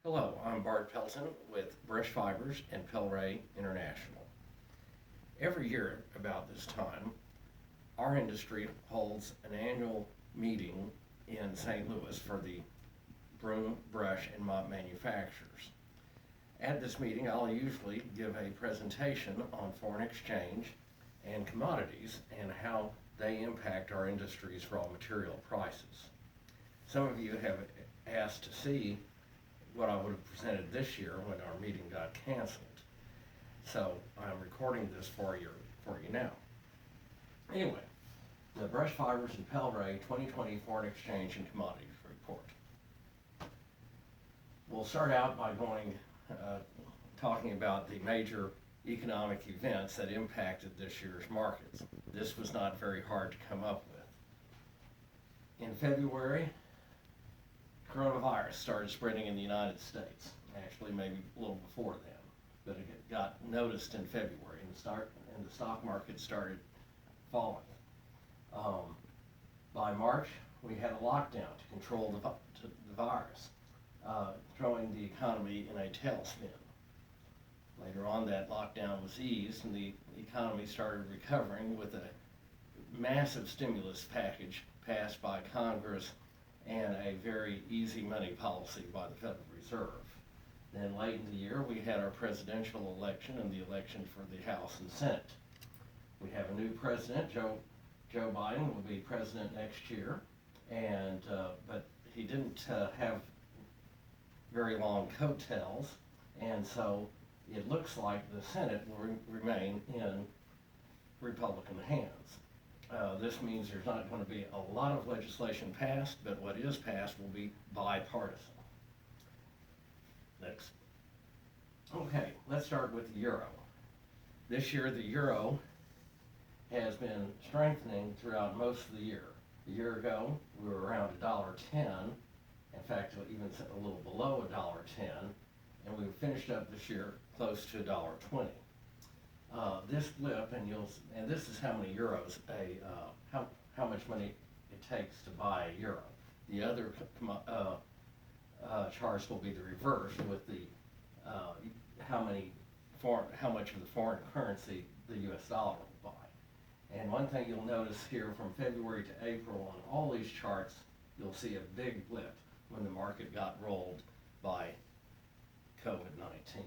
Hello, I'm Bart Pelton with Brush Fibers and Pelray International. Every year about this time, our industry holds an annual meeting in St. Louis for the broom, brush, and mop manufacturers. At this meeting, I'll usually give a presentation on foreign exchange and commodities and how they impact our industry's raw material prices. Some of you have asked to see what I would have presented this year when our meeting got canceled. So I'm recording this for you now. Anyway, the Brush Fibers and Pelray 2020 Foreign Exchange and Commodities Report. We'll start out by talking about the major economic events that impacted this year's markets. This was not very hard to come up with. In February, coronavirus started spreading in the United States. Actually, maybe a little before then, but it got noticed in February, and the stock market started falling. By March, we had a lockdown to control the virus, throwing the economy in a tailspin. Later on, that lockdown was eased, and the economy started recovering with a massive stimulus package passed by Congress and a very easy money policy by the Federal Reserve. Then late in the year, we had our presidential election and the election for the House and Senate. We have a new president, Joe Biden will be president next year, but he didn't have very long coattails, and so it looks like the Senate will remain in Republican hands. This means there's not going to be a lot of legislation passed, but what is passed will be bipartisan. Next. Okay, let's start with the euro. This year, the euro has been strengthening throughout most of the year. A year ago, we were around $1.10. In fact, even a little below $1.10, and we finished up this year close to $1.20. This blip, and this is how many euros how much money it takes to buy a euro. The other charts will be the reverse with the how much of the foreign currency the U.S. dollar will buy. And one thing you'll notice here from February to April on all these charts, you'll see a big blip when the market got rolled by COVID-19.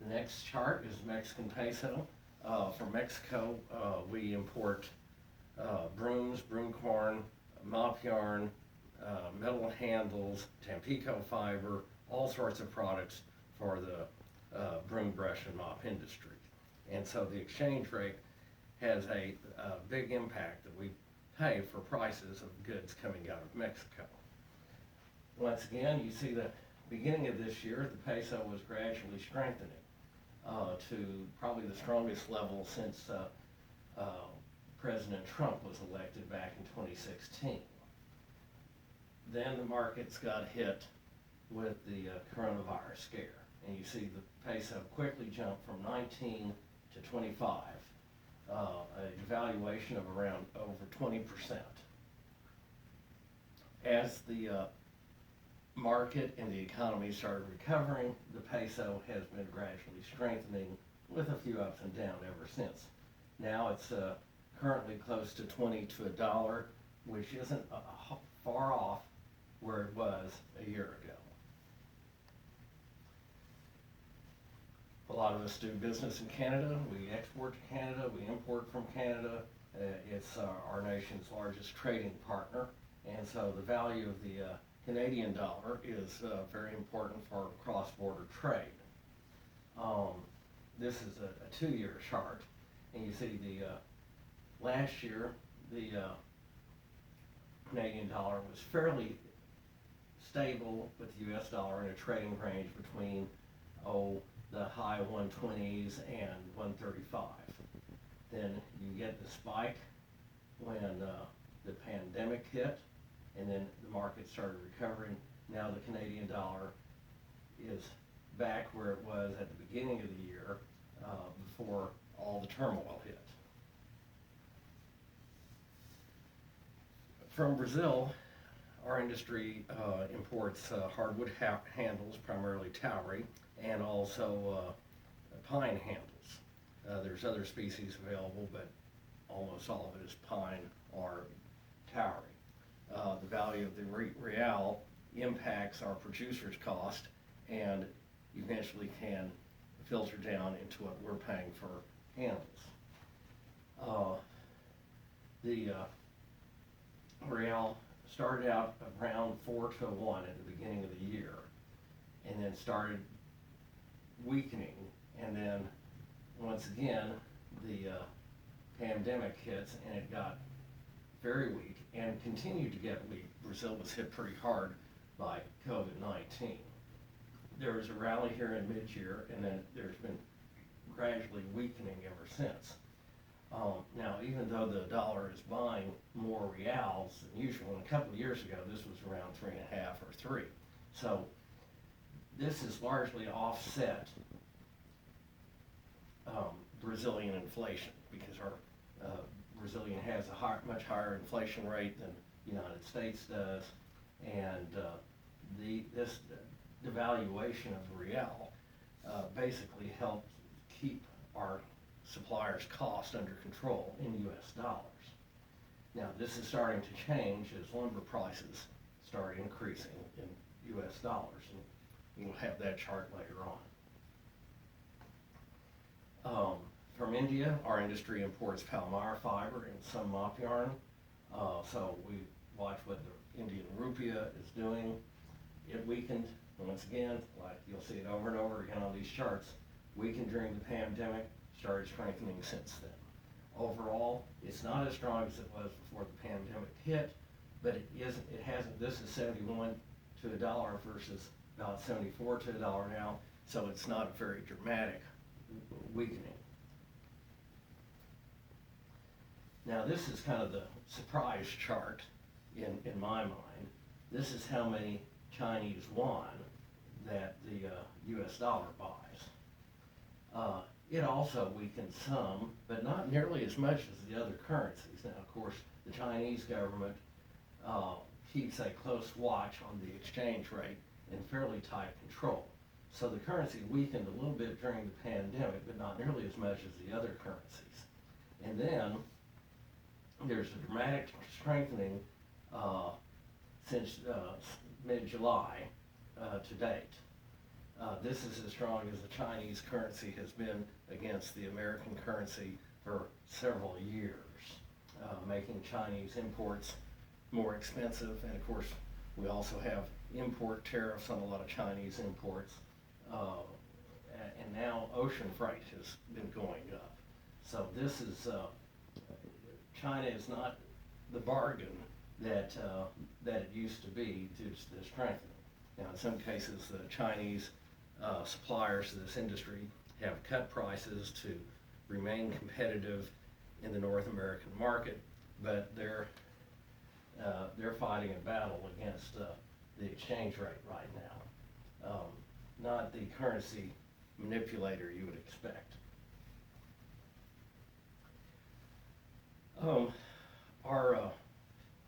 The next chart is Mexican peso. From Mexico, we import brooms, broom corn, mop yarn, metal handles, Tampico fiber, all sorts of products for the broom, brush, and mop industry. And so the exchange rate has a big impact that we pay for prices of goods coming out of Mexico. Once again, you see the beginning of this year, the peso was gradually strengthening to probably the strongest level since President Trump was elected back in 2016. Then the markets got hit with the coronavirus scare, and you see the peso quickly jumped from 19 to 25, a devaluation of around over 20%. As the market and the economy started recovering, the peso has been gradually strengthening with a few ups and downs ever since. Now it's currently close to 20 to a dollar, which isn't far off where it was a year ago. A lot of us do business in Canada. We export to Canada, we import from Canada. It's our nation's largest trading partner, and so the value of the Canadian dollar is very important for cross-border trade. This is a 2-year chart, and you see the last year the Canadian dollar was fairly stable with the U.S. dollar in a trading range between the high 120s and 135. Then you get the spike when the pandemic hit, and then the market started recovering. Now the Canadian dollar is back where it was at the beginning of the year before all the turmoil hit. From Brazil, Our industry imports hardwood handles, primarily Towery, and also pine handles. There's other species available, but almost all of it is pine or Towery. The value of the real impacts our producer's cost and eventually can filter down into what we're paying for handles. The real started out around 4 to 1 at the beginning of the year, and then started weakening, and then once again the pandemic hits and it got very weak and continued to get weak. Brazil was hit pretty hard by COVID-19. There was a rally here in mid-year, and then there's been gradually weakening ever since. Now, even though the dollar is buying more reals than usual, and a couple of years ago this was around 3.5 or 3. So this is largely offset Brazilian inflation, because our Brazilian has a much higher inflation rate than the United States does, and this devaluation of the real basically helped keep our suppliers' cost under control in U.S. dollars. Now, this is starting to change as lumber prices start increasing in U.S. dollars, and we'll have that chart later on. From India, our industry imports Palmyra fiber and some mop yarn, so we watch what the Indian rupiah is doing. It weakened once again, like you'll see it over and over again on these charts, weakened during the pandemic, started strengthening since then. Overall, it's not as strong as it was before the pandemic hit, but it hasn't, this is 71 to $1 versus about 74 to $1 now, so it's not a very dramatic weakening. Now this is kind of the surprise chart in my mind. This is how many Chinese yuan that the US dollar buys. It also weakens some, but not nearly as much as the other currencies. Now, of course, the Chinese government keeps a close watch on the exchange rate and fairly tight control. So the currency weakened a little bit during the pandemic, but not nearly as much as the other currencies. And then there's a dramatic strengthening since mid-July to date. This is as strong as the Chinese currency has been against the American currency for several years, making Chinese imports more expensive. And of course, we also have import tariffs on a lot of Chinese imports. And now ocean freight has been going up. So this is, China is not the bargain that it used to be due to the strengthening. Now, in some cases, the Chinese suppliers to this industry have cut prices to remain competitive in the North American market, but they're fighting a battle against the exchange rate right now, not the currency manipulator you would expect.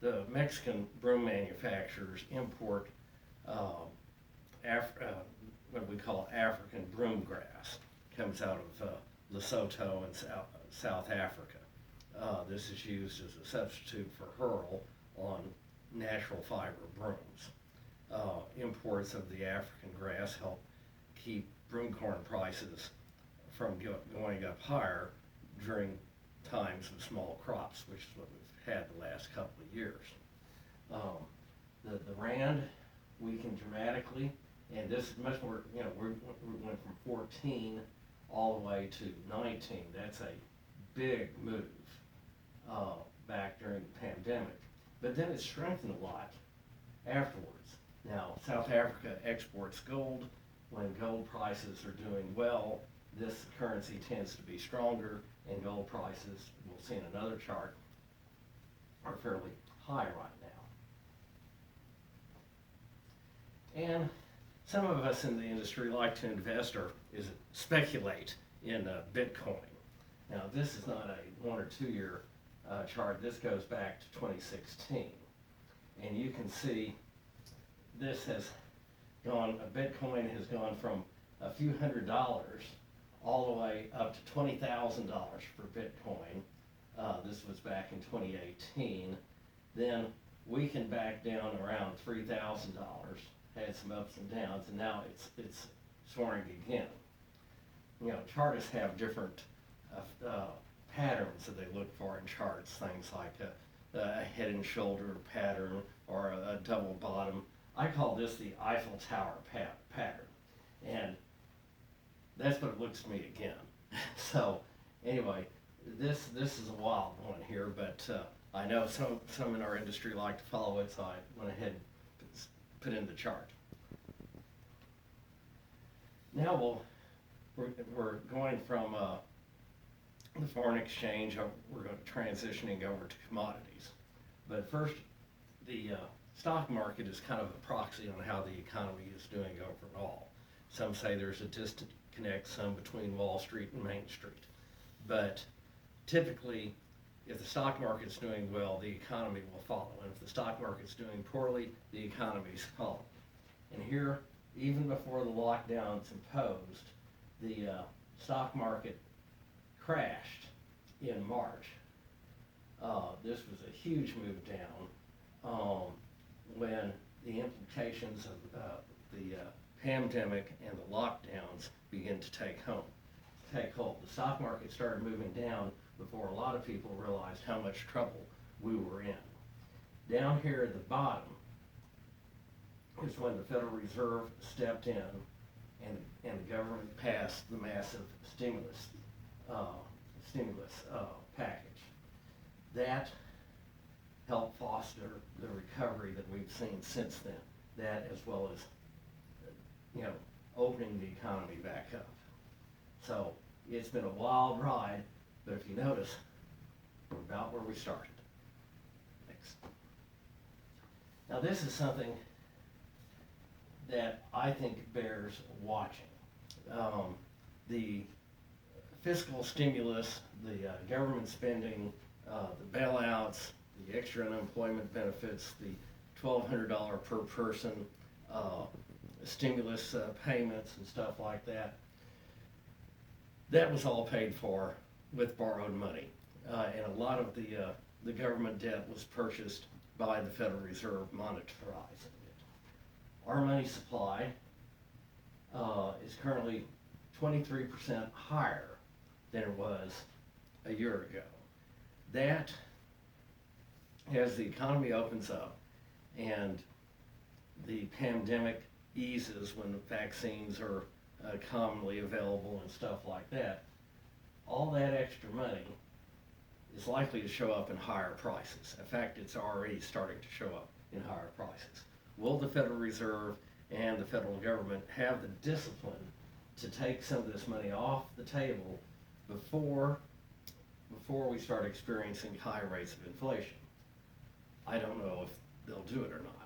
The Mexican broom manufacturers import what we call African broom grass. Comes out of Lesotho and South Africa. This is used as a substitute for hurl on natural fiber brooms. Imports of the African grass help keep broomcorn prices from going up higher during times of small crops, which is what we've had the last couple of years. The rand weakened dramatically, and this is much more, we went from 14 all the way to 19. That's a big move back during the pandemic. But then it strengthened a lot afterwards. Now, South Africa exports gold. When gold prices are doing well, this currency tends to be stronger, and gold prices, we'll see in another chart, are fairly high right now. And some of us in the industry like to invest or speculate in Bitcoin. Now, this is not a 1 or 2 year chart. This goes back to 2016. and you can see this has gone, Bitcoin has gone from a few $100s all the way up to $20,000 for Bitcoin. This was back in 2018. Then weakened back down around $3,000, had some ups and downs, and now it's soaring again. You know, chartists have different patterns that they look for in charts, things like a head and shoulder pattern or a double bottom. I call this the Eiffel Tower pattern, and that's what it looks to me again. So anyway, this is a wild one here, but I know some in our industry like to follow it, so I went ahead and put in the chart. Now we're going from the foreign exchange, we're transitioning over to commodities. But first, the stock market is kind of a proxy on how the economy is doing overall. Some say there's a disconnect some between Wall Street and Main Street. But typically, if the stock market's doing well, the economy will follow. And if the stock market's doing poorly, the economy's following. And here, even before the lockdowns imposed, the stock market crashed in March. This was a huge move down when the implications of the pandemic and the lockdowns began to take hold. The stock market started moving down before a lot of people realized how much trouble we were in. Down here at the bottom is when the Federal Reserve stepped in and the government passed the massive stimulus package. That helped foster the recovery that we've seen since then. That, as well as, you know, opening the economy back up. So it's been a wild ride, but if you notice, we're about where we started. Next. Now this is something that I think bears watching. The fiscal stimulus, the government spending, the bailouts, the extra unemployment benefits, the $1,200 per person stimulus payments and stuff like that. That was all paid for with borrowed money, and a lot of the government debt was purchased by the Federal Reserve monetarizing it. Our money supply is currently 23% higher than it was a year ago. That, as the economy opens up and the pandemic eases when the vaccines are commonly available and stuff like that, all that extra money is likely to show up in higher prices. In fact, it's already starting to show up in higher prices. Will the Federal Reserve and the federal government have the discipline to take some of this money off the table before we start experiencing high rates of inflation? I don't know if they'll do it or not.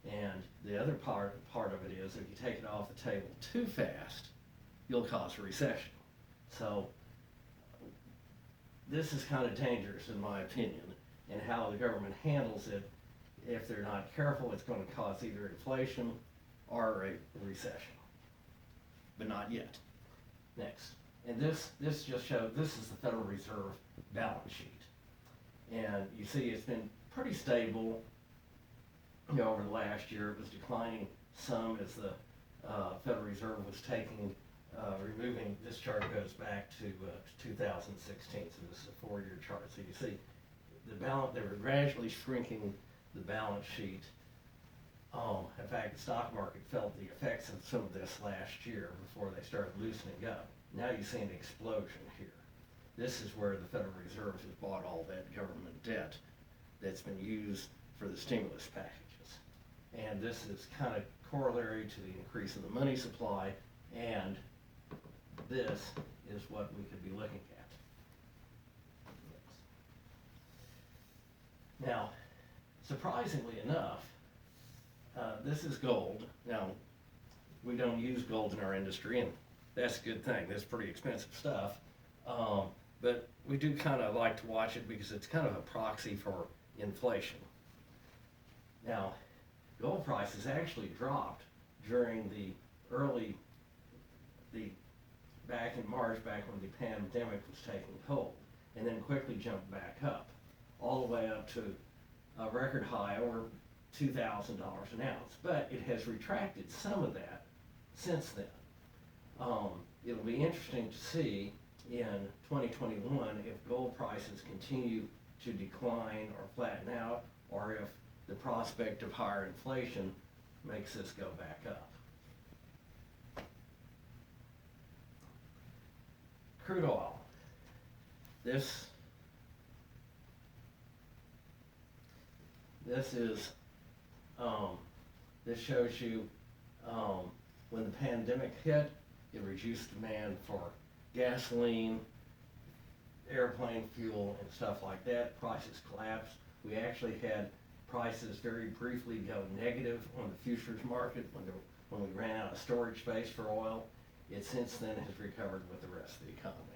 And the other part of it is, if you take it off the table too fast, you'll cause a recession. So this is kind of dangerous in my opinion, and how the government handles it. If they're not careful, it's going to cause either inflation or a recession, but not yet. Next. And this just shows, this is the Federal Reserve balance sheet. And you see it's been pretty stable, you know, over the last year. It was declining some as the Federal Reserve was removing, this chart goes back to 2016, so this is a 4-year chart. So you see they were gradually shrinking the balance sheet. In fact, the stock market felt the effects of some of this last year before they started loosening up. Now you see an explosion here. This is where the Federal Reserve has bought all that government debt that's been used for the stimulus packages. And this is kind of corollary to the increase in the money supply, and this is what we could be looking at. Now, surprisingly enough, this is gold. Now, we don't use gold in our industry, and that's a good thing. That's pretty expensive stuff. But we do kind of like to watch it because it's kind of a proxy for inflation. Now, gold prices actually dropped during back in March, back when the pandemic was taking hold, and then quickly jumped back up, all the way up to a record high over $2,000 an ounce. But it has retracted some of that since then. It'll be interesting to see in 2021 if gold prices continue to decline or flatten out, or if the prospect of higher inflation makes this go back up. Crude oil. This is this shows you when the pandemic hit, it reduced demand for gasoline, airplane fuel, and stuff like that. Prices collapsed. We actually had prices very briefly go negative on the futures market when we ran out of storage space for oil. It since then has recovered with the rest of the economy.